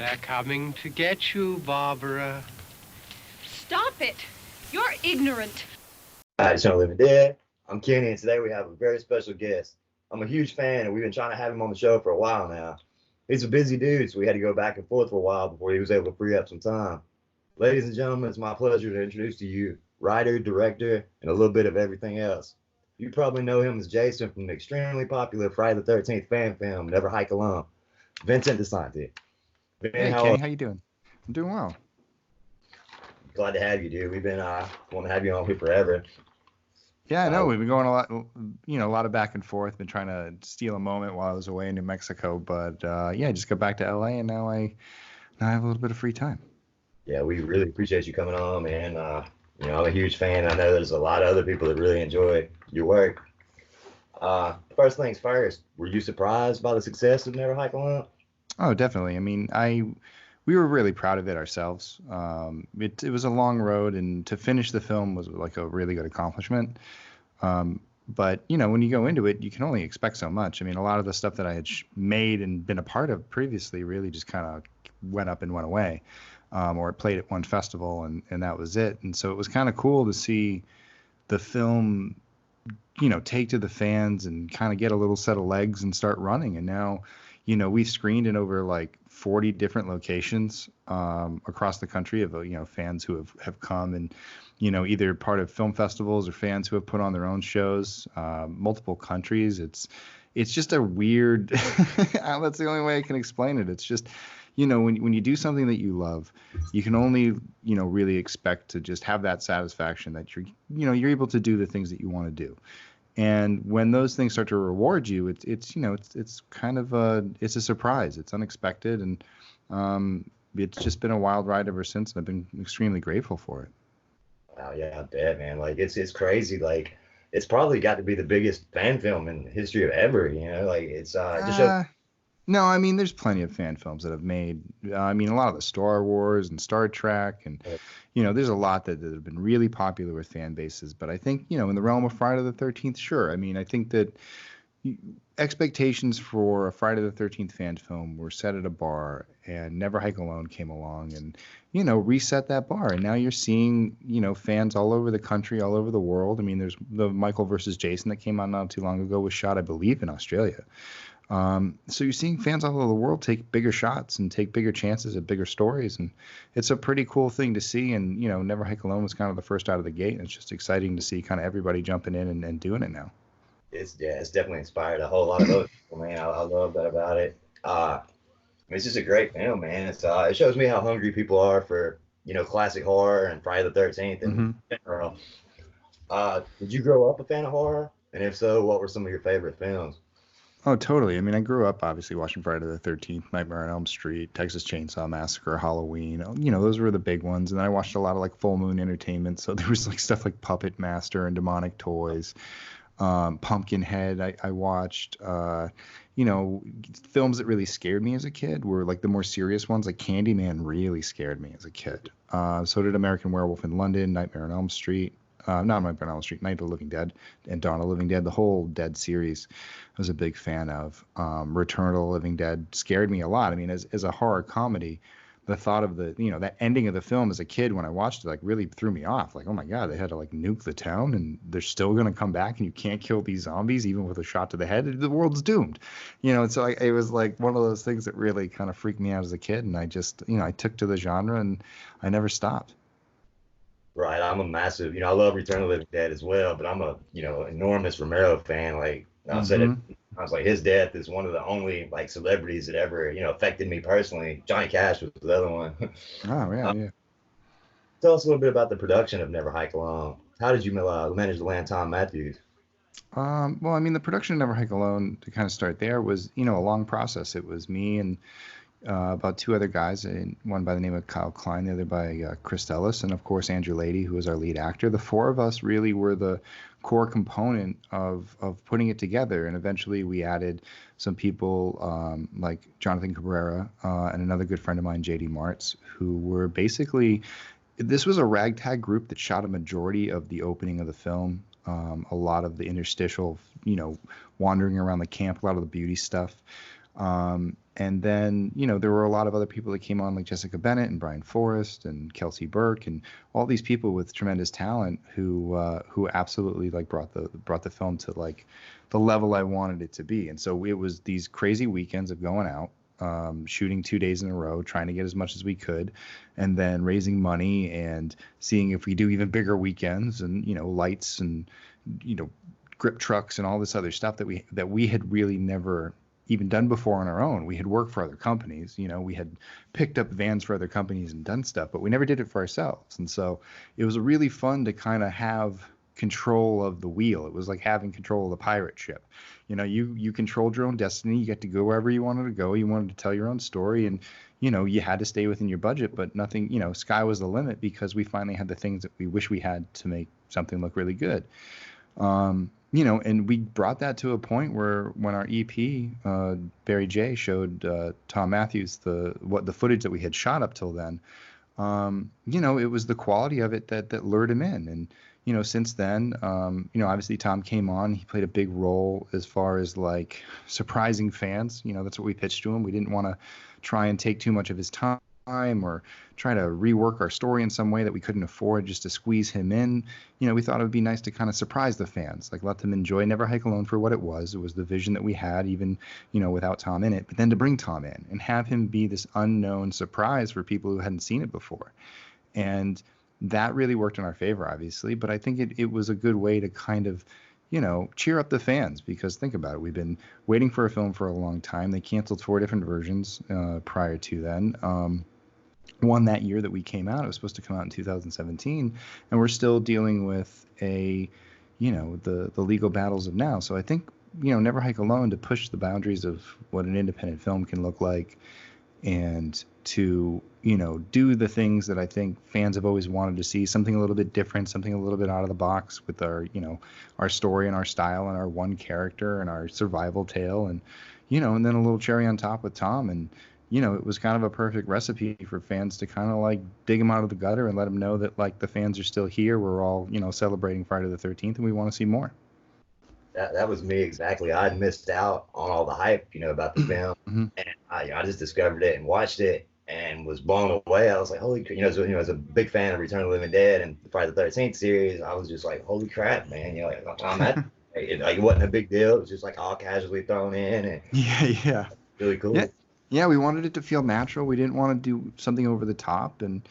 They're coming to get you, Barbara. Stop it! You're ignorant. Hi, it's John Living Dead. I'm Kenny, and today we have a very special guest. I'm a huge fan, and we've been trying to have him on the show for a while now. He's a busy dude, so we had to go back and forth for a while before he was able to free up some time. Ladies and gentlemen, it's my pleasure to introduce to you writer, director, and a little bit of everything else. You probably know him as Jason from the extremely popular Friday the 13th fan film, Never Hike Alone. Vincent DiSanti. Hey, Vin, Kenny, how you doing? I'm doing well. glad to have you, dude. We've been wanting to have you on here forever. Yeah, I know. We've been going a lot of back and forth. Been trying to steal a moment while I was away in New Mexico, but yeah, I just got back to LA, and now I have a little bit of free time. Yeah, we really appreciate you coming on, man. I'm a huge fan. I know there's a lot of other people that really enjoy your work. First things first, were you surprised by the success of Never Hike Alone? Oh, definitely. I mean, we were really proud of it ourselves. It was a long road, and to finish the film was like a really good accomplishment. But when you go into it, you can only expect so much. I mean, a lot of the stuff that I had made and been a part of previously really just kind of went up and went away, or it played at one festival and that was it. And so it was kind of cool to see the film, take to the fans and kind of get a little set of legs and start running. And now, we've screened in over like 40 different locations across the country of fans who have come and either part of film festivals or fans who have put on their own shows, multiple countries. It's just a weird that's the only way I can explain it. It's just when you do something that you love, you can only really expect to just have that satisfaction that you're able to do the things that you want to do. And when those things start to reward you, it's kind of it's a surprise. It's unexpected, and it's just been a wild ride ever since. And I've been extremely grateful for it. Wow, yeah, I bet, man. Like it's crazy. Like it's probably got to be the biggest fan film in the history of ever. Like it's just shows. No, I mean, there's plenty of fan films that have made. I mean, a lot of the Star Wars and Star Trek, and there's a lot that have been really popular with fan bases. But I think in the realm of Friday the 13th, sure. I mean, I think that expectations for a Friday the 13th fan film were set at a bar, and Never Hike Alone came along and reset that bar. And now you're seeing fans all over the country, all over the world. I mean, there's the Michael versus Jason that came out not too long ago, was shot, I believe, in Australia. So you're seeing fans all over the world take bigger shots and take bigger chances at bigger stories. And it's a pretty cool thing to see. And, Never Hike Alone was kind of the first out of the gate. And it's just exciting to see kind of everybody jumping in and doing it now. It's definitely inspired a whole lot of other people, man. I love that about it. It's just a great film, man. It shows me how hungry people are for, classic horror and Friday the 13th in general. Did you grow up a fan of horror? And if so, what were some of your favorite films? Oh, totally. I mean, I grew up obviously watching Friday the 13th, Nightmare on Elm Street, Texas Chainsaw Massacre, Halloween. Those were the big ones. And then I watched a lot of like Full Moon Entertainment. So there was like stuff like Puppet Master and Demonic Toys. Pumpkinhead. I watched, films that really scared me as a kid were like the more serious ones. Like Candyman really scared me as a kid. So did American Werewolf in London, Nightmare on Elm Street. Not Nightmare on Elm Street, Night of the Living Dead, and Dawn of the Living Dead. The whole Dead series I was a big fan of. Return of the Living Dead scared me a lot. I mean, as a horror comedy, the thought of that ending of the film as a kid when I watched it, like, really threw me off. Like, oh my God, they had to like nuke the town and they're still going to come back and you can't kill these zombies even with a shot to the head. The world's doomed. And so it was like one of those things that really kind of freaked me out as a kid. And I just, I took to the genre and I never stopped. Right, I'm a massive, I love Return of the Living Dead as well, but I'm a, enormous Romero fan. Like I said, I was like, his death is one of the only like celebrities that ever, affected me personally. Johnny Cash was the other one. Oh yeah. Tell us a little bit about the production of Never Hike Alone. How did you manage to land Tom Matthews? Well, I mean, the production of Never Hike Alone, to kind of start there, was a long process. It was me and about two other guys, one by the name of Kyle Klein, the other by Chris Ellis, and of course Andrew Lady, who was our lead actor. The four of us really were the core component of putting it together, and eventually we added some people like Jonathan Cabrera and another good friend of mine, JD Martz, who were basically, this was a ragtag group that shot a majority of the opening of the film, a lot of the interstitial, wandering around the camp, a lot of the beauty stuff. And then, there were a lot of other people that came on, like Jessica Bennett and Brian Forrest and Kelsey Burke and all these people with tremendous talent who absolutely like brought the film to like the level I wanted it to be. And so it was these crazy weekends of going out, shooting 2 days in a row, trying to get as much as we could, and then raising money and seeing if we do even bigger weekends and, lights and, grip trucks and all this other stuff that we had really never even done before on our own. We had worked for other companies, we had picked up vans for other companies and done stuff, but we never did it for ourselves. And so it was really fun to kind of have control of the wheel. It was like having control of the pirate ship. You controlled your own destiny. You get to go wherever you wanted to go. You wanted to tell your own story, and you had to stay within your budget, but nothing, sky was the limit because we finally had the things that we wish we had to make something look really good. And we brought that to a point where when our EP, Barry J, showed Tom Matthews the footage that we had shot up till then, it was the quality of it that lured him in. And, since then, obviously Tom came on. He played a big role as far as like surprising fans. That's what we pitched to him. We didn't want to try and take too much of his time or try to rework our story in some way that we couldn't afford just to squeeze him in. We thought it would be nice to kind of surprise the fans, like let them enjoy Never Hike Alone for what it was. It was the vision that we had, even, without Tom in it, but then to bring Tom in and have him be this unknown surprise for people who hadn't seen it before. And that really worked in our favor, obviously, but I think it was a good way to kind of, cheer up the fans, because think about it. We've been waiting for a film for a long time. They canceled 4 different versions prior to then. One that year that we came out, it was supposed to come out in 2017, and we're still dealing with the legal battles of now. So I think, Never Hike Alone, to push the boundaries of what an independent film can look like, and to, do the things that I think fans have always wanted to see, something a little bit different, something a little bit out of the box with our, our story and our style and our one character and our survival tale, and, and then a little cherry on top with Tom. And, it was kind of a perfect recipe for fans to kind of like dig them out of the gutter and let them know that like the fans are still here. We're all, celebrating Friday the 13th, and we want to see more. That was me exactly. I'd missed out on all the hype, about the film, Mm-hmm. and I just discovered it and watched it and was blown away. I was like, holy, as a big fan of Return of the Living Dead and the Friday the 13th series, I was just like, holy crap, man! It wasn't a big deal. It was just like all casually thrown in, and Yeah. really cool. Yeah, we wanted it to feel natural. We didn't want to do something over the top. And,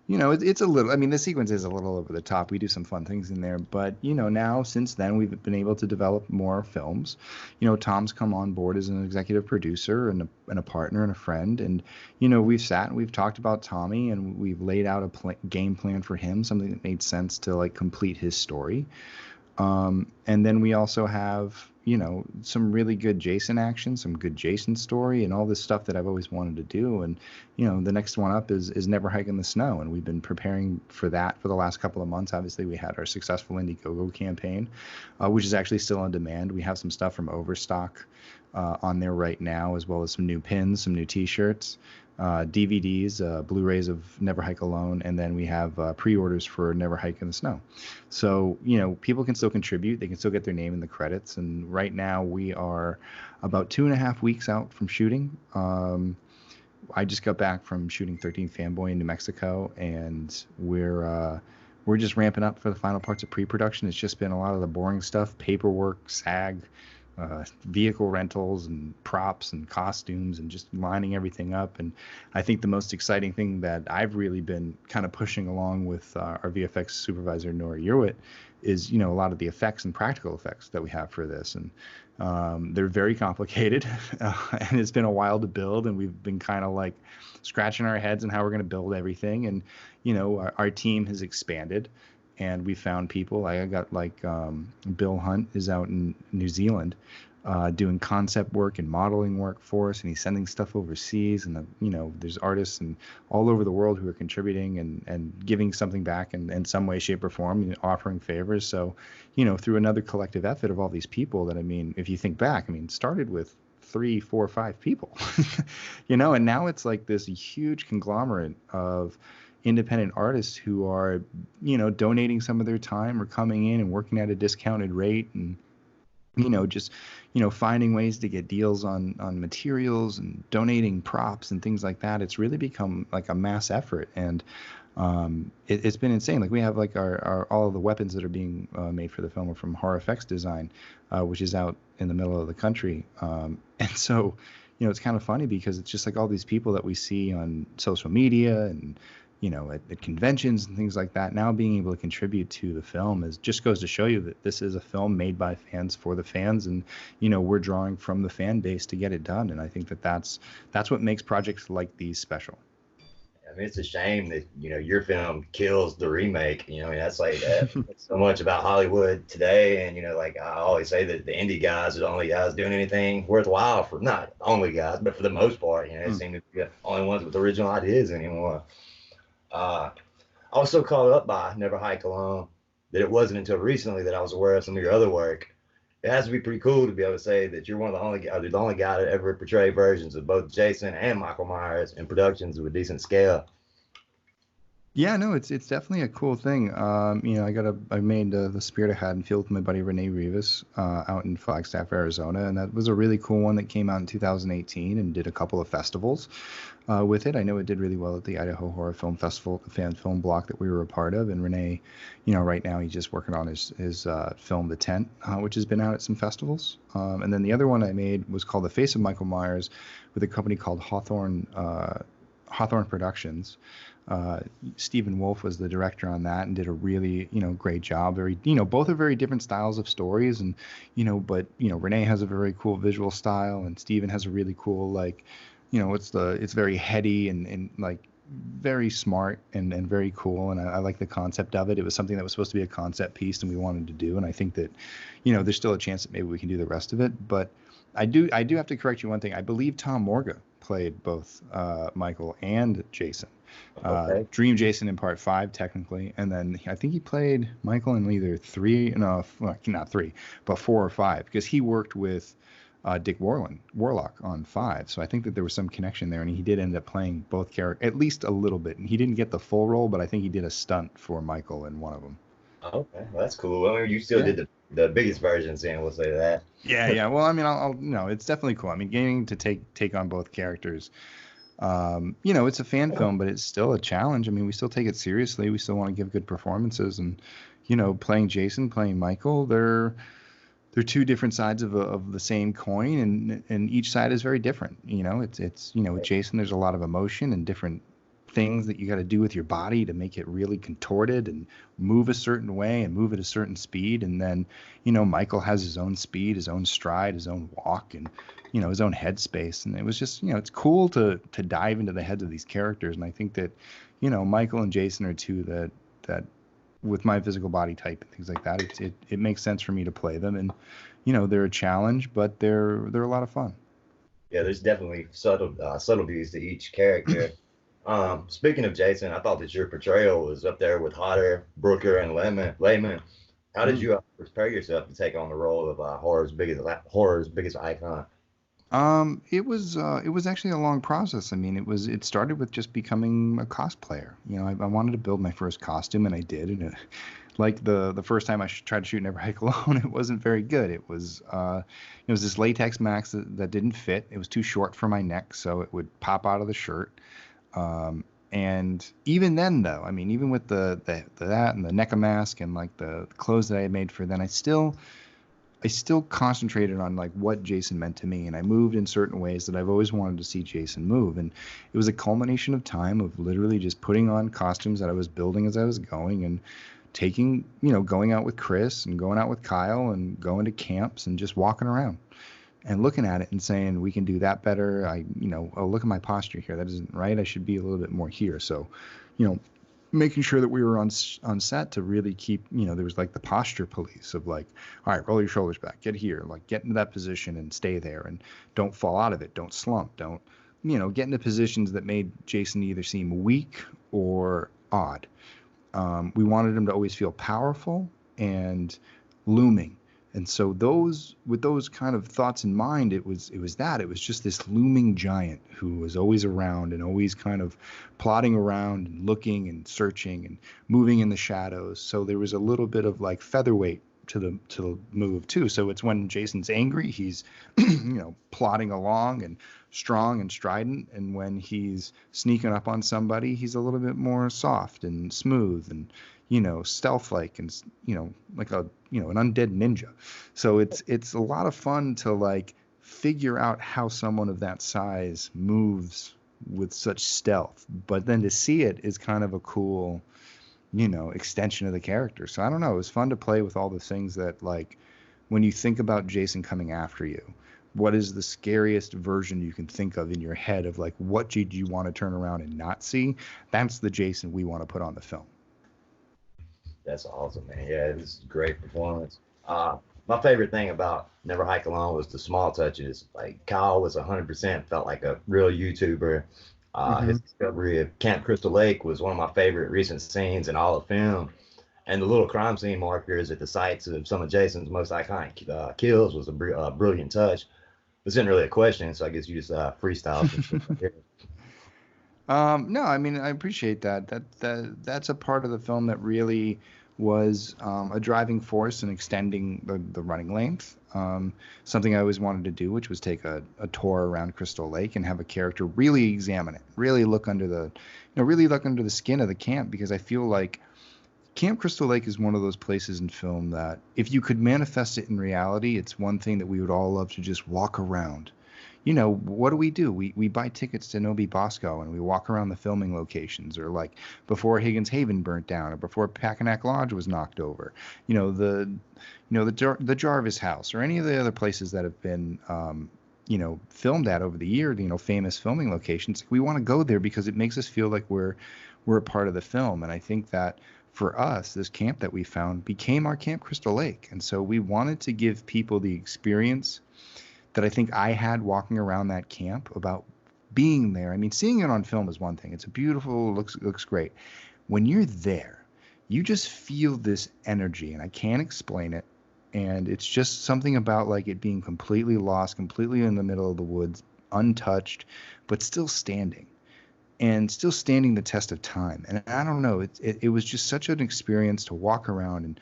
it's a little, the sequence is a little over the top. We do some fun things in there. But, now since then, we've been able to develop more films. Tom's come on board as an executive producer and a partner and a friend. And, we've sat and we've talked about Tommy, and we've laid out a game plan for him, something that made sense to like complete his story. And then we also have, some really good Jason action, some good Jason story, and all this stuff that I've always wanted to do. And, the next one up is Never Hike in the Snow. And we've been preparing for that for the last couple of months. Obviously, we had our successful Indiegogo campaign, which is actually still on demand. We have some stuff from Overstock on there right now, as well as some new pins, some new T-shirts, DVDs, Blu-rays of Never Hike Alone, and then we have pre-orders for Never Hike in the Snow. So, people can still contribute. They can still get their name in the credits. And right now we are about 2.5 weeks out from shooting. I just got back from shooting 13 Fanboy in New Mexico, and we're just ramping up for the final parts of pre-production. It's just been a lot of the boring stuff, paperwork, SAG, vehicle rentals and props and costumes, and just lining everything up. And I think the most exciting thing that I've really been kind of pushing along with our VFX supervisor, Nora Yearwit, is, a lot of the effects and practical effects that we have for this. And they're very complicated, and it's been a while to build, and we've been kind of like scratching our heads on how we're going to build everything. And, our team has expanded, and we found people. I got Bill Hunt is out in New Zealand doing concept work and modeling work for us, and he's sending stuff overseas. And there's artists and all over the world who are contributing and giving something back in some way, shape, or form, offering favors. So, through another collective effort of all these people that, if you think back, started with 3, 4, 5 people, and now it's like this huge conglomerate of independent artists who are, donating some of their time or coming in and working at a discounted rate. And, just finding ways to get deals on materials and donating props and things like that. It's really become like a mass effort, and it's been insane. Like we have like our all of the weapons that are being made for the film are from Horror Effects Design, which is out in the middle of the country. And so, it's kind of funny because it's just like all these people that we see on social media and at conventions and things like that, now being able to contribute to the film just goes to show you that this is a film made by fans for the fans, and we're drawing from the fan base to get it done. And I think that's what makes projects like these special. I mean, it's a shame that your film kills the remake. That's like so much about Hollywood today, and like I always say that the indie guys are the only guys doing anything worthwhile, for not only guys, but for the most part. They seem to be the only ones with original ideas anymore. I was so caught up by Never Hike Alone that it wasn't until recently that I was aware of some of your other work. It has to be pretty cool to be able to say that you're the only guy to ever portray versions of both Jason and Michael Myers in productions of a decent scale. Yeah, no, it's definitely a cool thing. I made The Spirit of Haddonfield with my buddy Renee Rivas out in Flagstaff, Arizona, and that was a really cool one that came out in 2018 and did a couple of festivals with it. I know it did really well at the Idaho Horror Film Festival, the fan film block that we were a part of. And Renee, right now he's just working on his film The Tent, which has been out at some festivals. And then the other one I made was called The Face of Michael Myers with a company called Hawthorne Productions. Stephen Wolf was the director on that and did a really, great job. Very, both are very different styles of stories, and, but, Renee has a very cool visual style, and Stephen has a really cool, it's very heady and like very smart and very cool. And I like the concept of it. It was something that was supposed to be a concept piece and we wanted to do. And I think that, there's still a chance that maybe we can do the rest of it. But I do have to correct you one thing. I believe Tom Morga played both Michael and Jason. Okay. Dream Jason in part 5 technically, and then I think he played Michael in either not 3 but 4 or 5, because he worked with Dick Warlock on 5, so I think that there was some connection there, and he did end up playing both characters at least a little bit, and he didn't get the full role, but I think he did a stunt for Michael in one of them. Okay, well, that's cool. I mean, you still did the biggest version, Sam, we'll say that. Yeah. Well, I mean, I'll no, it's definitely cool. I mean, getting to take on both characters. It's a fan film, but it's still a challenge. I mean, we still take it seriously. We still want to give good performances, and playing Jason, playing Michael, they're two different sides of the same coin, and each side is very different. It's with Jason, there's a lot of emotion and different things that you got to do with your body to make it really contorted and move a certain way and move at a certain speed. And then, Michael has his own speed, his own stride, his own walk, and his own headspace. And it was just, it's cool to dive into the heads of these characters. And I think that, Michael and Jason are two that with my physical body type and things like that, it makes sense for me to play them. And, they're a challenge, but they're a lot of fun. Yeah, there's definitely subtleties to each character. Speaking of Jason, I thought that your portrayal was up there with Hodder, Brooker, and Lehman. How did you prepare yourself to take on the role of horror's biggest icon? It was actually a long process. I mean, it started with just becoming a cosplayer. I wanted to build my first costume, and I did. And like the first time I tried to shoot Never Hike Alone, it wasn't very good. It was this latex mask that didn't fit. It was too short for my neck, so it would pop out of the shirt. And even then, though, I mean, even with the that and the NECA mask and like the clothes that I had made for then, I still concentrated on like what Jason meant to me, and I moved in certain ways that I've always wanted to see Jason move. And it was a culmination of time of literally just putting on costumes that I was building as I was going, and taking, going out with Chris and going out with Kyle and going to camps and just walking around and looking at it and saying, we can do that better. Look at my posture here. That isn't right. I should be a little bit more here. So, making sure that we were on set to really keep, there was like the posture police of like, all right, roll your shoulders back, get here, like get into that position and stay there and don't fall out of it. Don't slump. Don't, get into positions that made Jason either seem weak or odd. We wanted him to always feel powerful and looming. And so with those kind of thoughts in mind, it was just this looming giant who was always around and always kind of plodding around and looking and searching and moving in the shadows. So there was a little bit of like featherweight to the move too. So it's when Jason's angry, he's plodding along and strong and strident, and when he's sneaking up on somebody, he's a little bit more soft and smooth and stealth like, and like an undead ninja. So it's a lot of fun to like figure out how someone of that size moves with such stealth, but then to see it is kind of a cool extension of the character. So I don't know, it was fun to play with all the things that, like, when you think about Jason coming after you, what is the scariest version you can think of in your head of like, what did you want to turn around and not see? That's the Jason we want to put on the film. That's awesome, man. Yeah, it was a great performance. My favorite thing about Never Hike Alone was the small touches. Like, Kyle was 100% felt like a real YouTuber. His discovery of Camp Crystal Lake was one of my favorite recent scenes in all of film. And the little crime scene markers at the sites of some of Jason's most iconic kills was a brilliant touch. This isn't really a question, so I guess you just freestyle some shit right here. No, I mean, I appreciate that. That's a part of the film that really was a driving force in extending the running length. Something I always wanted to do, which was take a tour around Crystal Lake and have a character really examine it, really look under the skin of the camp, because I feel like Camp Crystal Lake is one of those places in film that if you could manifest it in reality, it's one thing that we would all love to just walk around. What do? We buy tickets to Nobi Bosco and we walk around the filming locations, or like before Higgins Haven burnt down, or before Packanack Lodge was knocked over, the Jarvis House, or any of the other places that have been, filmed at over the year, famous filming locations. We want to go there because it makes us feel like we're a part of the film. And I think that for us, this camp that we found became our Camp Crystal Lake. And so we wanted to give people the experience that I think I had walking around that camp, about being there. I mean, seeing it on film is one thing. It's a beautiful, looks great. When you're there, you just feel this energy, and I can't explain it. And it's just something about like it being completely lost, completely in the middle of the woods, untouched, but still standing the test of time. And I don't know, it was just such an experience to walk around and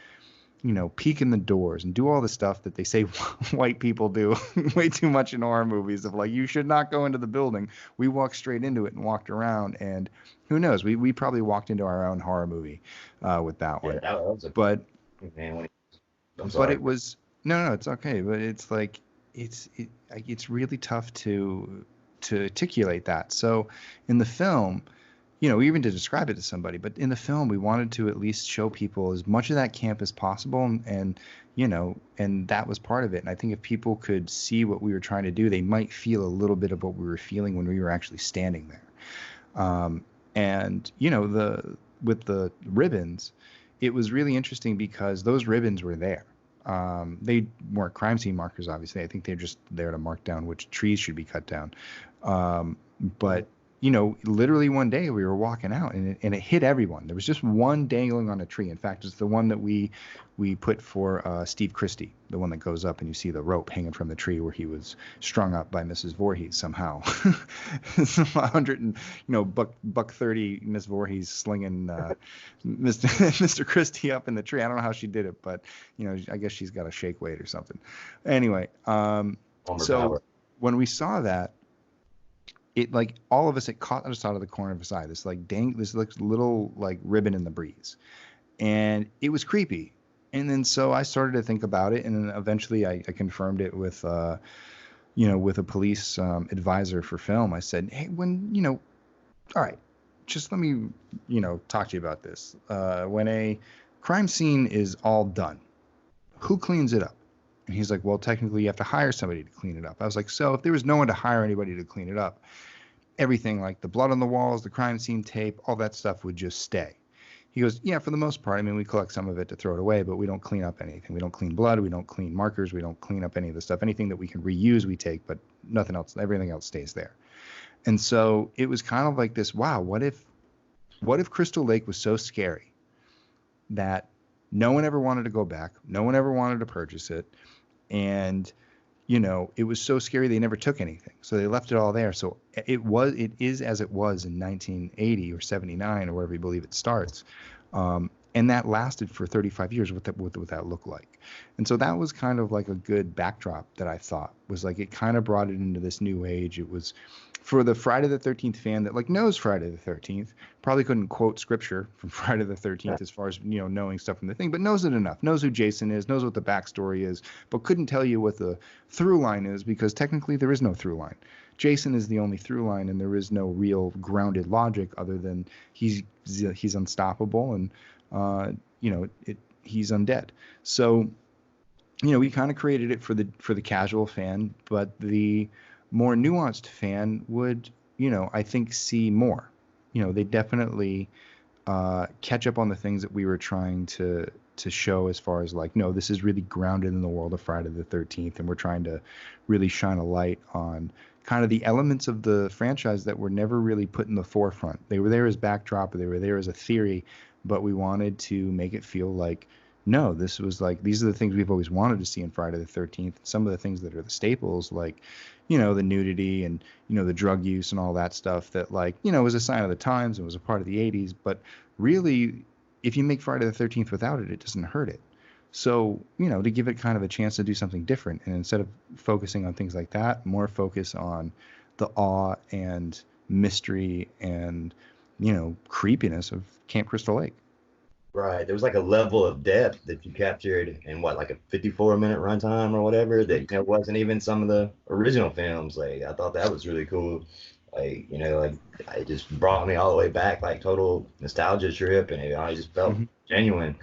peek in the doors and do all the stuff that they say white people do way too much in horror movies, of like, you should not go into the building. We walked straight into it and walked around, and who knows, we probably walked into our own horror movie with that one. Yeah, that was but man, it was no, it's okay. But it's like it's really tough to articulate that. So in the film, even to describe it to somebody, but in the film, we wanted to at least show people as much of that camp as possible. And that was part of it. And I think if people could see what we were trying to do, they might feel a little bit of what we were feeling when we were actually standing there. With the ribbons, it was really interesting because those ribbons were there. They weren't crime scene markers, obviously. I think they're just there to mark down which trees should be cut down. But literally one day we were walking out and it hit everyone. There was just one dangling on a tree. In fact, it's the one that we put for Steve Christie, the one that goes up and you see the rope hanging from the tree where he was strung up by Mrs. Voorhees somehow. 100 and buck 30 Miss Voorhees slinging Mr. Christie up in the tree. I don't know how she did it, but I guess she's got a shake weight or something. Anyway, so when we saw that, it, like, all of us, it caught us out of the corner of his eye. This little like ribbon in the breeze, and it was creepy. And then so I started to think about it, and then eventually I confirmed it with with a police advisor for film. I said, hey, all right, just let me talk to you about this. When a crime scene is all done, who cleans it up? And he's like, well, technically you have to hire somebody to clean it up. I was like, so if there was no one to hire anybody to clean it up, everything like the blood on the walls, the crime scene tape, all that stuff would just stay. He goes, yeah, for the most part. I mean, we collect some of it to throw it away, but we don't clean up anything. We don't clean blood. We don't clean markers. We don't clean up any of the stuff. Anything that we can reuse, we take, but nothing else. Everything else stays there. And so it was kind of like this, wow, what if Crystal Lake was so scary that no one ever wanted to go back? No one ever wanted to purchase it. And, it was so scary they never took anything. So they left it all there. So it is as it was in 1980 or 79 or wherever you believe it starts. And that lasted for 35 years. What would that look like? And so that was kind of like a good backdrop that I thought was like, it kind of brought it into this new age. It was for the Friday the 13th fan that like knows Friday the 13th, probably couldn't quote scripture from Friday the 13th as far as, knowing stuff from the thing, but knows it enough, knows who Jason is, knows what the backstory is, but couldn't tell you what the through line is because technically there is no through line. Jason is the only through line, and there is no real grounded logic other than he's unstoppable, and he's undead. So, we kind of created it for the casual fan, but the more nuanced fan would, I think see more. They definitely catch up on the things that we were trying to show as far as like, no, this is really grounded in the world of Friday the 13th, and we're trying to really shine a light on kind of the elements of the franchise that were never really put in the forefront. They were there as backdrop, they were there as a theory, but we wanted to make it feel like, no, this was like, these are the things we've always wanted to see in Friday the 13th. Some of the things that are the staples, like, the nudity and, the drug use and all that stuff that like, was a sign of the times and was a part of the 80s. But really, if you make Friday the 13th without it, it doesn't hurt it. So, to give it kind of a chance to do something different. And instead of focusing on things like that, more focus on the awe and mystery and, creepiness of Camp Crystal Lake. Right. There was like a level of depth that you captured in like a 54-minute runtime or whatever that wasn't even some of the original films. Like I thought that was really cool. Like it just brought me all the way back, like total nostalgia trip, and I just felt genuine.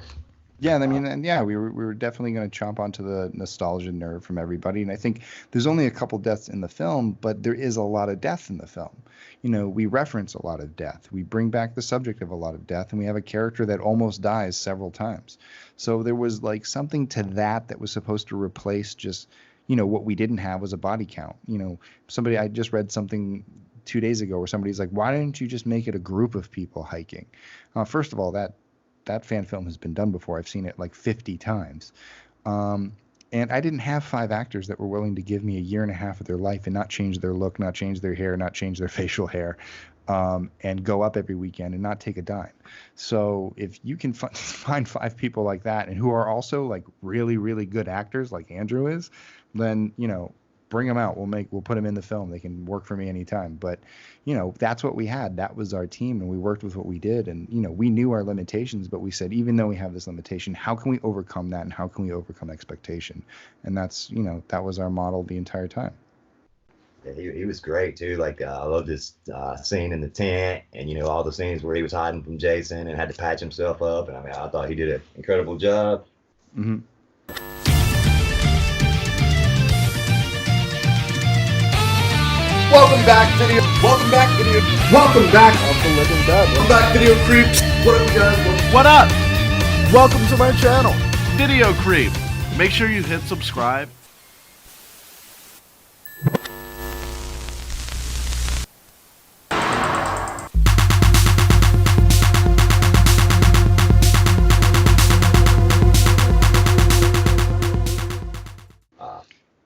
Yeah, I mean, and yeah, we were definitely going to chomp onto the nostalgia nerve from everybody, and I think there's only a couple deaths in the film, but there is a lot of death in the film. We reference a lot of death. We bring back the subject of a lot of death, and we have a character that almost dies several times. So there was like something to that was supposed to replace just, what we didn't have was a body count. I just read something 2 days ago where somebody's like, why didn't you just make it a group of people hiking? First of all, that fan film has been done before. I've seen it like 50 times. And I didn't have 5 actors that were willing to give me a year and a half of their life and not change their look, not change their hair, not change their facial hair, and go up every weekend and not take a dime. So if you can find 5 people like that and who are also like really, really good actors like Andrew is, then, bring them out. We'll put them in the film. They can work for me anytime. But, that's what we had. That was our team, and we worked with what we did. And, we knew our limitations, but we said, even though we have this limitation, how can we overcome that, and how can we overcome expectation? And that's, that was our model the entire time. Yeah, he was great too. Like I love this scene in the tent, and all the scenes where he was hiding from Jason and had to patch himself up. And I thought he did an incredible job. Mm-hmm. Welcome back, video. Welcome back, video. Welcome back, Uncle Living Dead. Welcome back, video creeps. What up, you guys? What up? Welcome to my channel, Video Creep. Make sure you hit subscribe.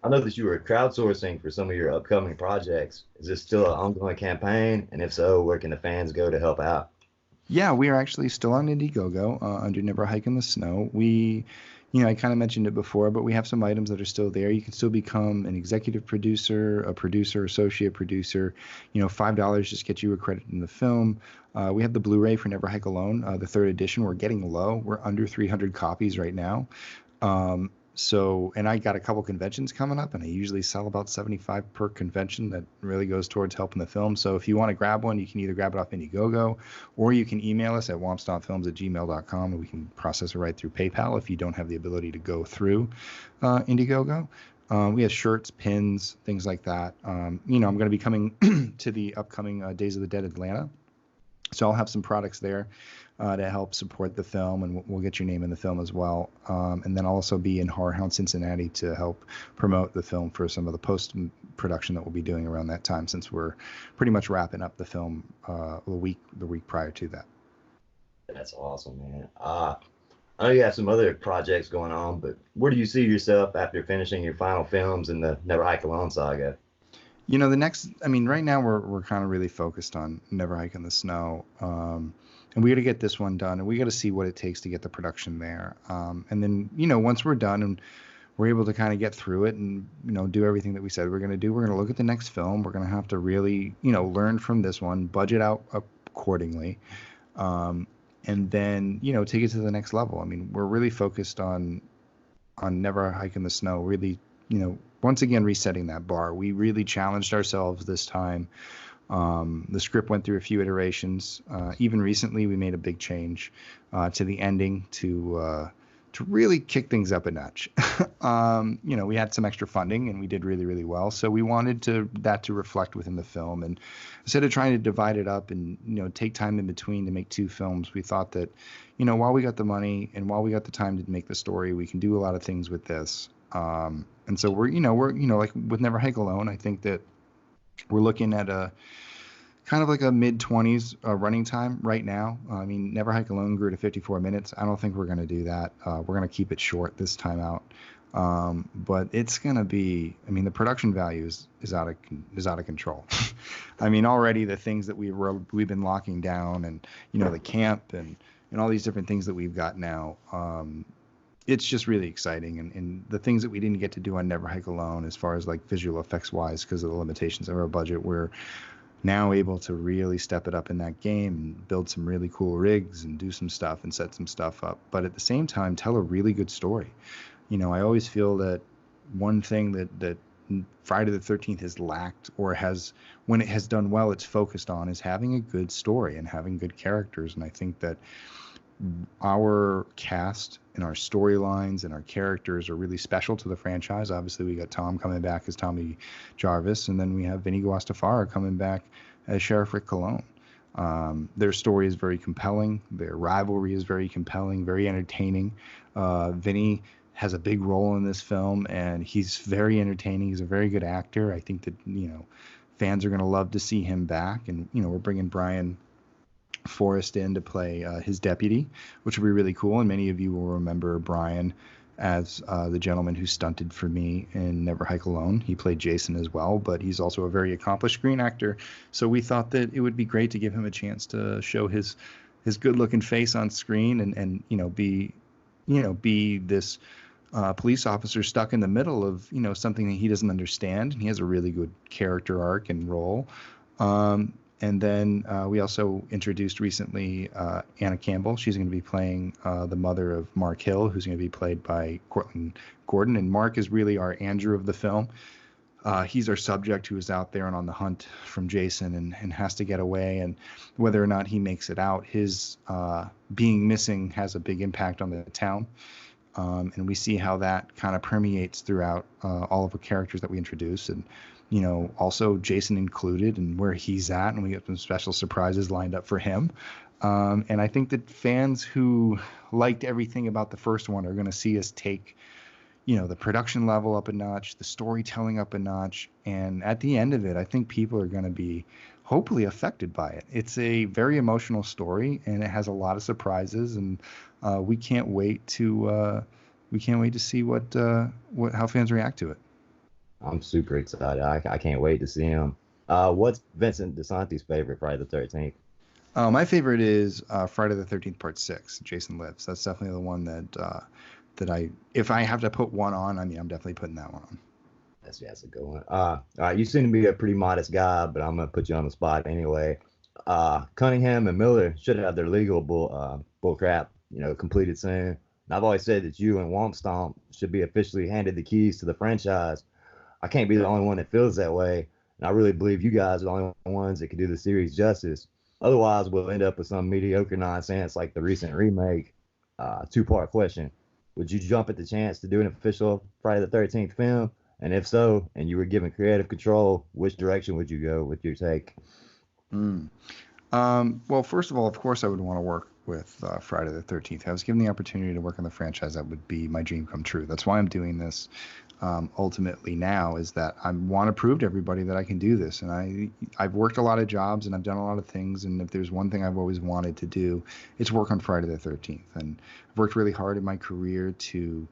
I know that you were crowdsourcing for some of your upcoming projects. Is this still an ongoing campaign? And if so, where can the fans go to help out? Yeah, we are actually still on Indiegogo under Never Hike in the Snow. We, I kind of mentioned it before, but we have some items that are still there. You can still become an executive producer, a producer, associate producer. $5 just gets you a credit in the film. We have the Blu-ray for Never Hike Alone, the 3rd edition. We're getting low. We're under 300 copies right now. And I got a couple conventions coming up, and I usually sell about 75 per convention. That really goes towards helping the film. So if you want to grab one, you can either grab it off Indiegogo, or you can email us at wompstompfilms@gmail.com, and we can process it right through PayPal if you don't have the ability to go through Indiegogo. We have shirts, pins, things like that. I'm going to be coming to the upcoming Days of the Dead Atlanta. So I'll have some products there to help support the film, and we'll get your name in the film as well. And then I'll also be in Horror Hound Cincinnati to help promote the film for some of the post-production that we'll be doing around that time, since we're pretty much wrapping up the film the week prior to that. That's awesome, man. I know you have some other projects going on, but where do you see yourself after finishing your final films in the Never Hike Alone saga? Right now we're kind of really focused on Never Hike in the Snow. and we got to get this one done, and we got to see what it takes to get the production there. And then, once we're done and we're able to kind of get through it and, do everything that we said we're going to do, we're going to look at the next film. We're going to have to really, learn from this one, budget out accordingly, and then, take it to the next level. I mean, we're really focused on Never Hike in the Snow, really, once again, resetting that bar. We really challenged ourselves this time. The script went through a few iterations. Even recently, we made a big change to the ending to really kick things up a notch. We had some extra funding and we did really, really well. So we wanted that to reflect within the film. And instead of trying to divide it up and, take time in between to make two films, we thought that, while we got the money and while we got the time to make the story, we can do a lot of things with this. And so we're like with Never Hike Alone, I think that we're looking at a kind of like a mid-20s running time right now. I mean, Never Hike Alone grew to 54 minutes. I don't think we're going to do that. We're going to keep it short this time out. But it's going to be, I mean, the production value is out of control. I mean, already the things that we've been locking down and, the camp and all these different things that we've got now, it's just really exciting. And the things that we didn't get to do on Never Hike Alone, as far as like visual effects wise, because of the limitations of our budget, we're now able to really step it up in that game and build some really cool rigs and do some stuff and set some stuff up. But at the same time, tell a really good story. I always feel that one thing that Friday the 13th has lacked, or when it has done well, it's focused on, is having a good story and having good characters. And I think that our cast and our storylines and our characters are really special to the franchise. Obviously, we got Tom coming back as Tommy Jarvis, and then we have Vinny Guastafara coming back as Sheriff Rick Colon. Their story is very compelling. Their rivalry is very compelling, very entertaining. Vinny has a big role in this film, and he's very entertaining. He's a very good actor. I think that, fans are going to love to see him back. And, we're bringing Brian Forrest in to play his deputy, which will be really cool. And many of you will remember Brian as the gentleman who stunted for me in Never Hike Alone. He played Jason as well, but he's also a very accomplished screen actor. So we thought that it would be great to give him a chance to show his good-looking face on screen and be this police officer stuck in the middle of something that he doesn't understand, and he has a really good character arc and role. And then we also introduced recently Anna Campbell. She's going to be playing the mother of Mark Hill, who's going to be played by Cortland Gordon. And Mark is really our Andrew of the film. He's our subject who is out there and on the hunt from Jason and has to get away. And whether or not he makes it out, his being missing has a big impact on the town. And we see how that kind of permeates throughout all of the characters that we introduce. And also Jason included and where he's at, and we got some special surprises lined up for him. And I think that fans who liked everything about the first one are going to see us take, the production level up a notch, the storytelling up a notch. And at the end of it, I think people are going to be hopefully affected by it. It's a very emotional story, and it has a lot of surprises, and we can't wait to see how fans react to it. I'm super excited. I can't wait to see him. What's Vincent DiSanti's favorite Friday the 13th? My favorite is Friday the 13th Part 6, Jason Lives. That's definitely the one that if I have to put one on, I mean, I'm definitely putting that one on. That's a good one. All right, you seem to be a pretty modest guy, but I'm going to put you on the spot anyway. Cunningham and Miller should have their legal bull crap, completed soon. And I've always said that you and Womp Stomp should be officially handed the keys to the franchise. I can't be the only one that feels that way, and I really believe you guys are the only ones that can do the series justice. Otherwise, we'll end up with some mediocre nonsense like the recent remake. Two-part question. Would you jump at the chance to do an official Friday the 13th film? And if so, and you were given creative control, which direction would you go with your take? Well, first of all, of course, I would want to work with Friday the 13th. If I was given the opportunity to work on the franchise, that would be my dream come true. That's why I'm doing this. Ultimately now is that I want to prove to everybody that I can do this. And I've worked a lot of jobs and I've done a lot of things. And if there's one thing I've always wanted to do, it's work on Friday the 13th. And I've worked really hard in my career to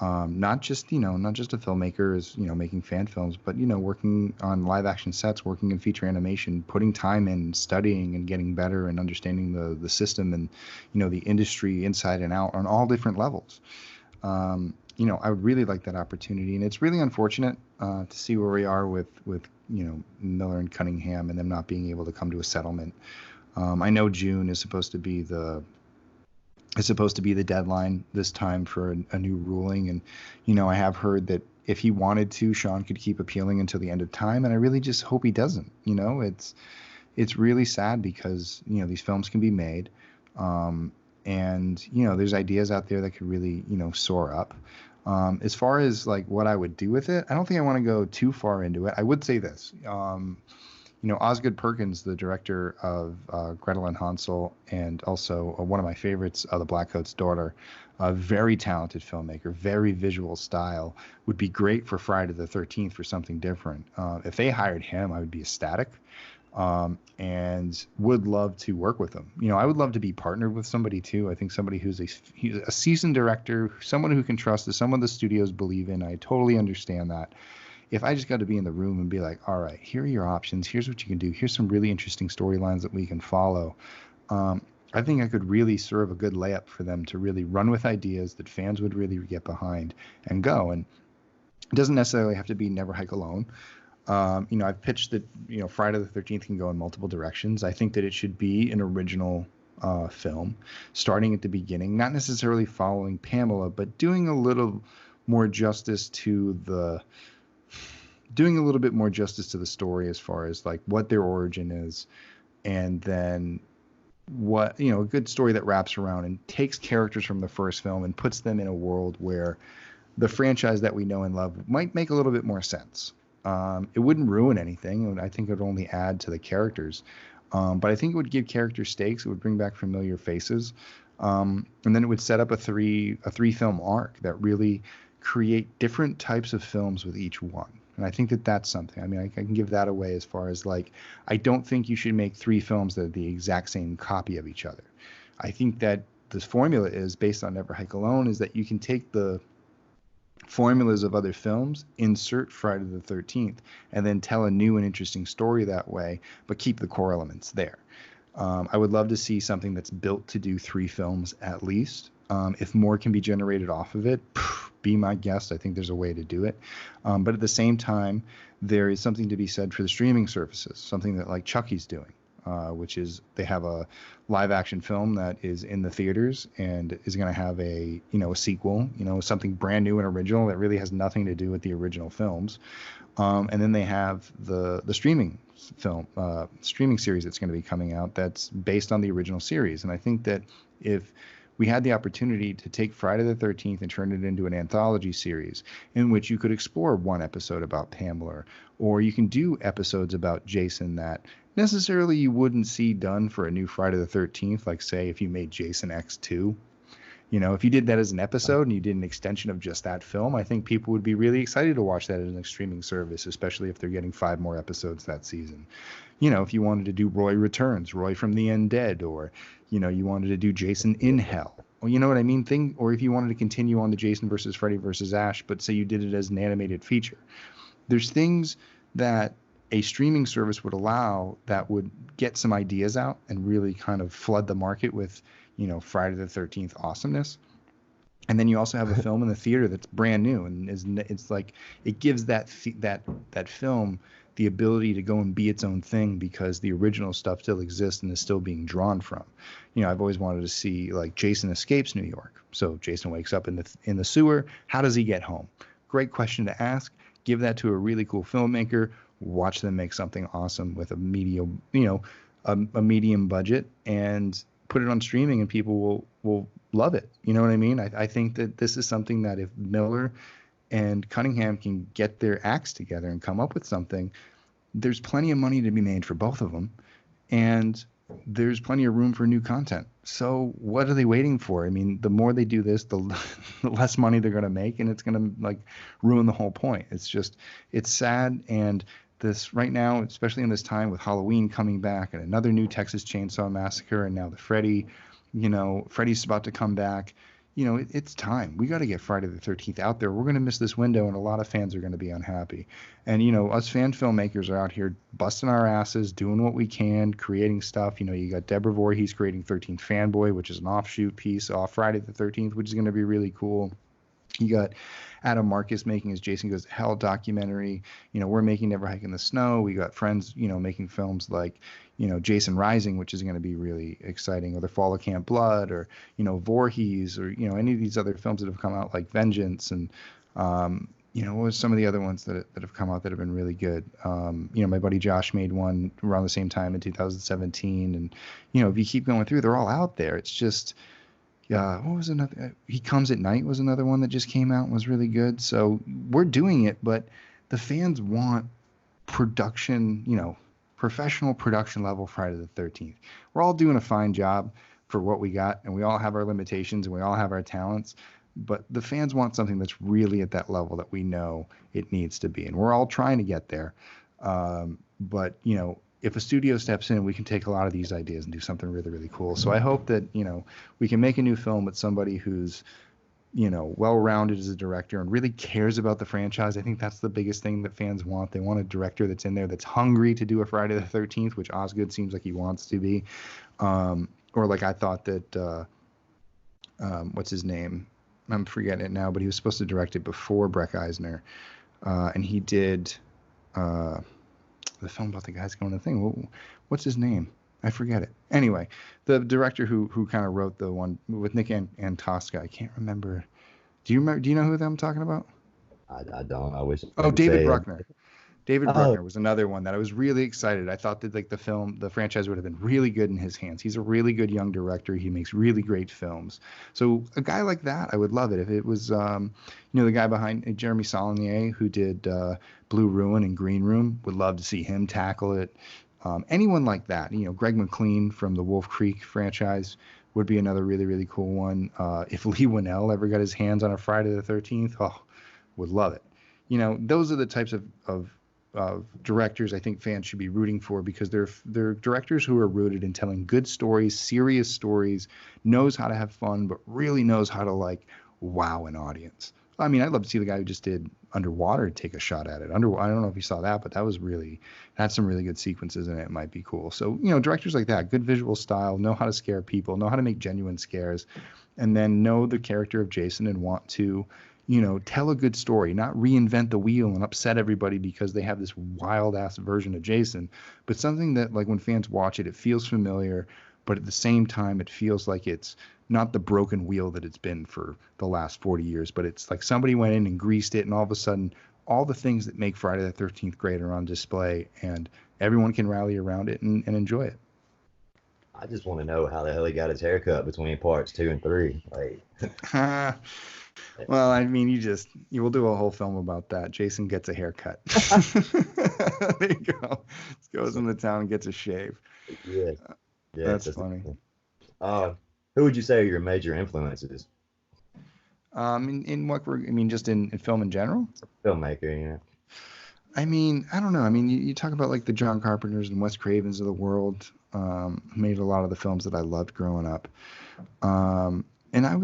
Not just, not just a filmmaker is, making fan films, but, working on live action sets, working in feature animation, putting time in, studying and getting better and understanding the system and, the industry inside and out on all different levels. I would really like that opportunity, and it's really unfortunate to see where we are with Miller and Cunningham and them not being able to come to a settlement. I know June is supposed to be the deadline this time for a new ruling, and I have heard that if he wanted to, Sean could keep appealing until the end of time, and I really just hope he doesn't. It's really sad because these films can be made, and there's ideas out there that could really soar up. As far as like what I would do with it, I don't think I want to go too far into it. I would say this. Osgood Perkins, the director of Gretel and Hansel, and also one of my favorites, The Blackcoat's Daughter, a very talented filmmaker, very visual style, would be great for Friday the 13th for something different. If they hired him, I would be ecstatic, and would love to work with him. I would love to be partnered with somebody too. I think somebody who's a seasoned director, someone who can trust, is someone the studios believe in. I totally understand that. If I just got to be in the room and be like, all right, here are your options. Here's what you can do. Here's some really interesting storylines that we can follow. I think I could really serve a good layup for them to really run with ideas that fans would really get behind and go. And it doesn't necessarily have to be Never Hike Alone. I've pitched that, Friday the 13th can go in multiple directions. I think that it should be an original film, starting at the beginning, not necessarily following Pamela, but doing a little more justice to the story as far as like what their origin is, and then what, a good story that wraps around and takes characters from the first film and puts them in a world where the franchise that we know and love might make a little bit more sense. It wouldn't ruin anything. I think it would only add to the characters. But I think it would give character stakes. It would bring back familiar faces. And then it would set up a three film arc that really create different types of films with each one. And I think that that's something. I mean, I can give that away as far as like, I don't think you should make 3 films that are the exact same copy of each other. I think that this formula is based on Never Hike Alone, is that you can take the formulas of other films, insert Friday the 13th, and then tell a new and interesting story that way, but keep the core elements there. I would love to see something that's built to do 3 films at least. If more can be generated off of it, be my guest. I think there's a way to do it. But at the same time, there is something to be said for the streaming services, something that like Chucky's doing, which is they have a live action film that is in the theaters and is going to have a sequel, something brand new and original that really has nothing to do with the original films. And then they have the streaming series that's going to be coming out that's based on the original series. And I think that if we had the opportunity to take Friday the 13th and turn it into an anthology series in which you could explore one episode about Pamela, or you can do episodes about Jason that necessarily you wouldn't see done for a new Friday the 13th, like say if you made Jason X2. If you did that as an episode and you did an extension of just that film, I think people would be really excited to watch that as a streaming service, especially if they're getting 5 more episodes that season. If you wanted to do Roy Returns, Roy from the Undead, or, you wanted to do Jason in Hell, or you know what I mean? Or if you wanted to continue on the Jason versus Freddy versus Ash, but say you did it as an animated feature. There's things that a streaming service would allow that would get some ideas out and really kind of flood the market with, Friday the 13th awesomeness. And then you also have a film in the theater that's brand new, and it's like it gives that film the ability to go and be its own thing because the original stuff still exists and is still being drawn from. I've always wanted to see like Jason escapes New York. So Jason wakes up in the sewer. How does he get home? Great question to ask. Give that to a really cool filmmaker. Watch them make something awesome with a medium, a medium budget, and put it on streaming, and people will love it. You know what I mean? I think that this is something that if Miller and Cunningham can get their acts together and come up with something, there's plenty of money to be made for both of them, and there's plenty of room for new content. So what are they waiting for? I mean, the more they do this, the less money they're going to make, and it's going to like ruin the whole point. It's sad. And this right now, especially in this time with Halloween coming back and another new Texas Chainsaw Massacre, and now the Freddy's about to come back. it's time. We got to get Friday the 13th out there. We're going to miss this window, and a lot of fans are going to be unhappy. And, us fan filmmakers are out here busting our asses, doing what we can, creating stuff. You got Deborah Voorhees creating 13th Fanboy, which is an offshoot piece off Friday the 13th, which is going to be really cool. You got Adam Marcus making his Jason Goes to Hell documentary. We're making Never Hike in the Snow. We got friends, making films like, Jason Rising, which is going to be really exciting, or The Fall of Camp Blood, or, Voorhees, or, any of these other films that have come out like Vengeance. And, what was some of the other ones that have come out that have been really good? My buddy Josh made one around the same time in 2017. And, if you keep going through, they're all out there. It's just, what was another? He Comes at Night was another one that just came out and was really good. So we're doing it, but the fans want production, professional production level Friday the 13th. We're all doing a fine job for what we got, and we all have our limitations and we all have our talents, but the fans want something that's really at that level that we know it needs to be. And we're all trying to get there. But, if a studio steps in, we can take a lot of these ideas and do something really, really cool. So I hope that, we can make a new film with somebody who's, well-rounded as a director and really cares about the franchise. I think that's the biggest thing that fans want. They want a director that's in there that's hungry to do a Friday the 13th, which Osgood seems like he wants to be. Or like I thought that, what's his name? I'm forgetting it now, but he was supposed to direct it before Breck Eisner. And he did the film about the guys going to the thing. What's his name? I forget it. Anyway, the director who kind of wrote the one with Nick Antosca, I can't remember. Do you remember? Do you know who I'm talking about? I don't. I wish. Oh, David Bruckner. David Bruckner was another one that I was really excited. I thought that like the franchise would have been really good in his hands. He's a really good young director. He makes really great films. So a guy like that, I would love it if it was, the guy behind Jeremy Saulnier who did Blue Ruin and Green Room. Would love to see him tackle it. Anyone like that, Greg McLean from the Wolf Creek franchise would be another really, really cool one. If Lee Winnell ever got his hands on a Friday the 13th, would love it. Those are the types of directors I think fans should be rooting for, because they're directors who are rooted in telling good stories, serious stories, knows how to have fun, but really knows how to wow an audience. I mean, I'd love to see the guy who just did Underwater take a shot at it. I don't know if you saw that, but that had some really good sequences in it. It might be cool. So, directors like that, good visual style, know how to scare people, know how to make genuine scares, and then know the character of Jason and want to, tell a good story, not reinvent the wheel and upset everybody because they have this wild ass version of Jason, but something that when fans watch it, it feels familiar, but at the same time, it feels like it's not the broken wheel that it's been for the last 40 years, but it's like somebody went in and greased it, and all of a sudden, all the things that make Friday the 13th great are on display, and everyone can rally around it and enjoy it. I just want to know how the hell he got his haircut between parts 2 and 3. Well, I mean, you will do a whole film about that. Jason gets a haircut. There you go. Just goes into town and gets a shave. Yeah, that's funny. Who would you say are your major influences? In what just in film in general? Filmmaker, I mean, I don't know. I mean, you talk about the John Carpenters and Wes Cravens of the world, made a lot of the films that I loved growing up. And I've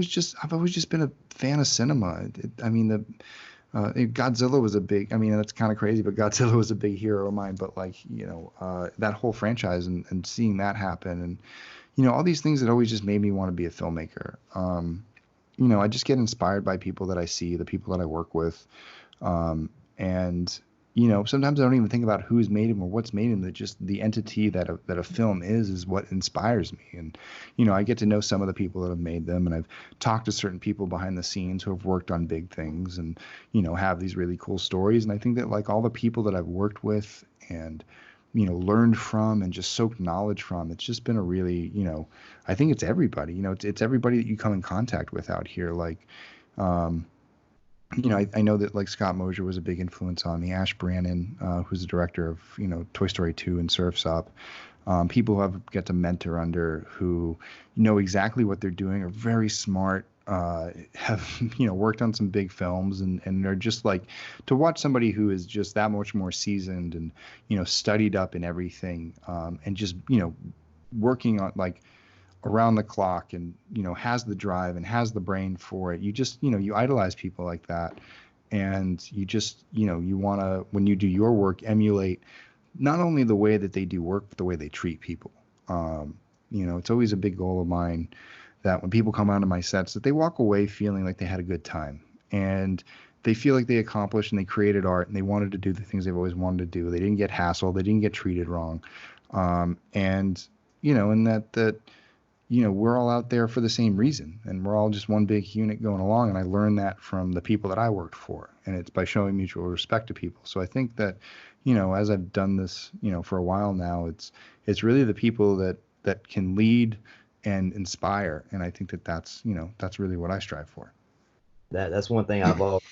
always just been a fan of cinema. Godzilla was a big, that's kind of crazy, but Godzilla was a big hero of mine. But that whole franchise and seeing that happen, and all these things that always just made me want to be a filmmaker. I just get inspired by people that I see, the people that I work with, and sometimes I don't even think about who's made him or what's made him. That just the entity that a film is what inspires me. And I get to know some of the people that have made them, and I've talked to certain people behind the scenes who have worked on big things, and have these really cool stories. And I think that all the people that I've worked with and learned from and just soaked knowledge from, it's just been a really I think it's everybody. It's everybody that you come in contact with out here. I know that Scott Mosier was a big influence on me. Ash Brannon, who's the director of Toy Story 2 and Surf's Up. People who I've get to mentor under, who know exactly what they're doing, are very smart, have worked on some big films, and they're just to watch somebody who is just that much more seasoned and studied up in everything, and just working on around the clock and, has the drive and has the brain for it. You just, you idolize people like that. And you just, you want to, when you do your work, emulate not only the way that they do work, but the way they treat people. It's always a big goal of mine that when people come onto my sets, that they walk away feeling like they had a good time. And they feel like they accomplished and they created art and they wanted to do the things they've always wanted to do. They didn't get hassled. They didn't get treated wrong. And that we're all out there for the same reason and we're all just one big unit going along. And I learned that from the people that I worked for, and it's by showing mutual respect to people. So I think that, as I've done this, for a while now, it's really the people that can lead and inspire. And I think that's really what I strive for. That's one thing I've always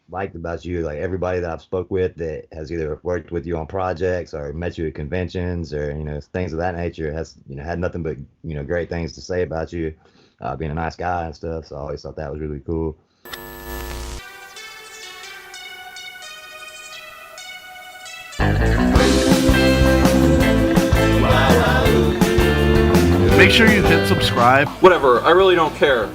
liked about you. Like everybody that I've spoke with that has either worked with you on projects or met you at conventions or things of that nature has had nothing but great things to say about you, being a nice guy and stuff. So I always thought that was really cool. Make sure you hit subscribe. Whatever, I really don't care.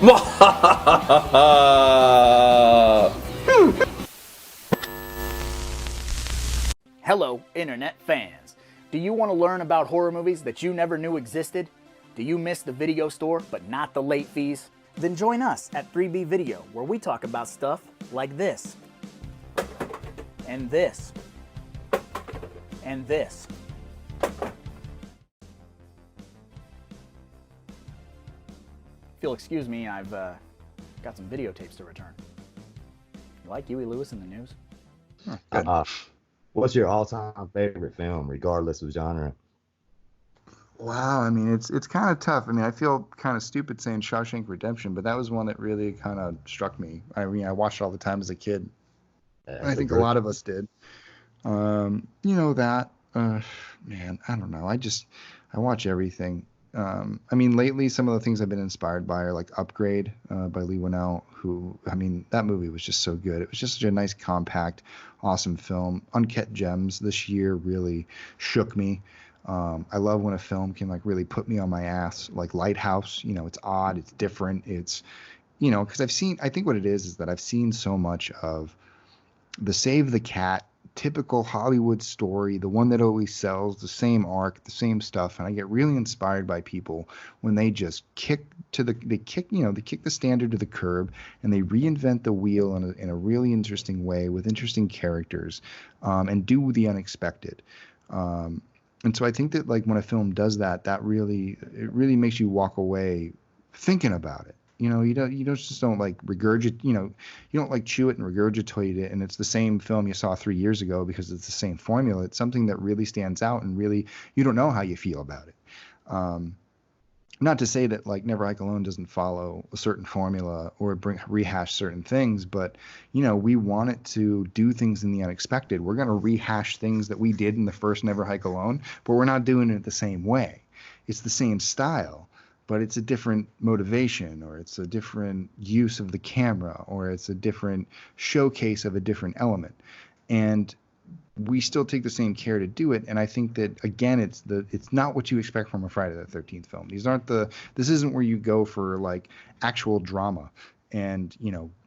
Hello, internet fans. Do you want to learn about horror movies that you never knew existed? Do you miss the video store but not the late fees? Then join us at 3B Video, where we talk about stuff like this, and this, and this. If you'll excuse me, I've got some videotapes to return. You like Huey Lewis in the news? What's your all-time favorite film, regardless of genre? Wow, I mean, it's kind of tough. I mean, I feel kind of stupid saying Shawshank Redemption, but that was one that really kind of struck me. I mean, I watched it all the time as a kid. I think a lot of us did. Man, I don't know. I watch everything. I mean, lately, some of the things I've been inspired by are like Upgrade by Lee Winnell, that movie was just so good. It was just such a nice, compact, awesome film. Uncut Gems this year really shook me. I love when a film can like really put me on my ass, like Lighthouse. It's odd, it's different. It's, because I think what it is that I've seen so much of the Save the Cat typical Hollywood story, the one that always sells, the same arc, the same stuff, and I get really inspired by people when they just kick the standard to the curb and they reinvent the wheel in a really interesting way with interesting characters, and do the unexpected. And so I think that like when a film does that, it really makes you walk away thinking about it. You don't like regurgitate, you don't like chew it and regurgitate it. And it's the same film you saw 3 years ago because it's the same formula. It's something that really stands out and really, you don't know how you feel about it. Not to say that like Never Hike Alone doesn't follow a certain formula or rehash certain things, but we want it to do things in the unexpected. We're going to rehash things that we did in the first Never Hike Alone, but we're not doing it the same way. It's the same style, but it's a different motivation, or it's a different use of the camera, or it's a different showcase of a different element. And we still take the same care to do it. And I think that, again, it's not what you expect from a Friday the 13th film. This isn't where you go for like actual drama and,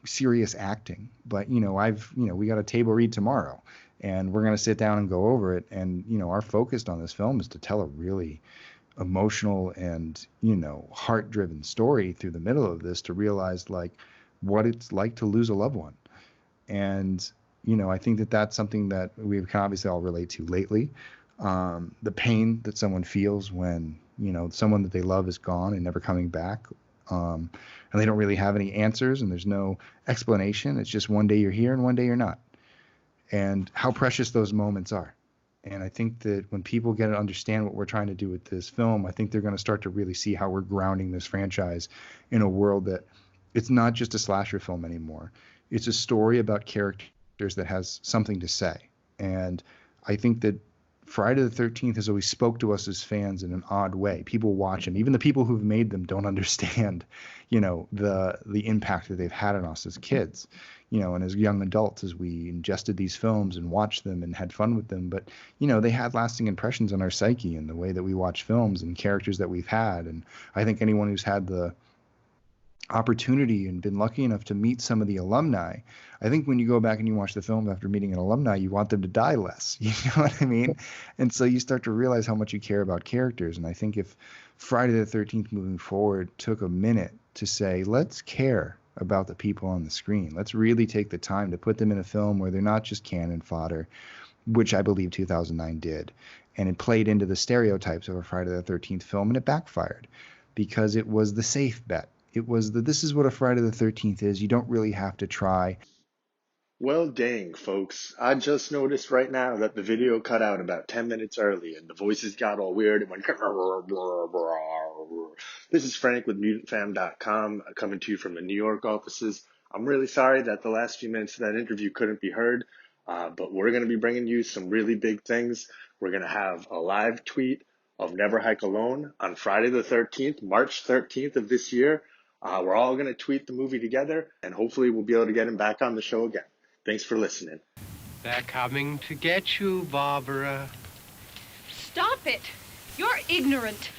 serious acting. But, we got a table read tomorrow and we're going to sit down and go over it. And, our focus on this film is to tell a really emotional and heart-driven story through the middle of this, to realize like what it's like to lose a loved one. And I think that that's something that we can obviously all relate to lately. The pain that someone feels when someone that they love is gone and never coming back, and they don't really have any answers and there's no explanation. It's just one day you're here and one day you're not, and how precious those moments are. And I think that when people get to understand what we're trying to do with this film, I think they're going to start to really see how we're grounding this franchise in a world that it's not just a slasher film anymore. It's a story about characters that has something to say. And I think that Friday the 13th has always spoke to us as fans in an odd way. People watch them. Even the people who've made them don't understand, the impact that they've had on us as kids. and as young adults, as we ingested these films and watched them and had fun with them. But, they had lasting impressions on our psyche and the way that we watch films and characters that we've had. And I think anyone who's had the opportunity and been lucky enough to meet some of the alumni, I think when you go back and you watch the film after meeting an alumni, you want them to die less. You know what I mean? And so you start to realize how much you care about characters. And I think if Friday the 13th moving forward took a minute to say, let's care about the people on the screen. Let's really take the time to put them in a film where they're not just cannon fodder, which I believe 2009 did. And it played into the stereotypes of a Friday the 13th film, and it backfired because it was the safe bet. It was this is what a Friday the 13th is. You don't really have to try. Well, dang, folks. I just noticed right now that the video cut out about 10 minutes early and the voices got all weird. It went. This is Frank with MutantFam.com coming to you from the New York offices. I'm really sorry that the last few minutes of that interview couldn't be heard, but we're going to be bringing you some really big things. We're going to have a live tweet of Never Hike Alone on Friday the 13th, March 13th of this year. We're all going to tweet the movie together, and hopefully we'll be able to get him back on the show again. Thanks for listening. They're coming to get you, Barbara. Stop it. You're ignorant.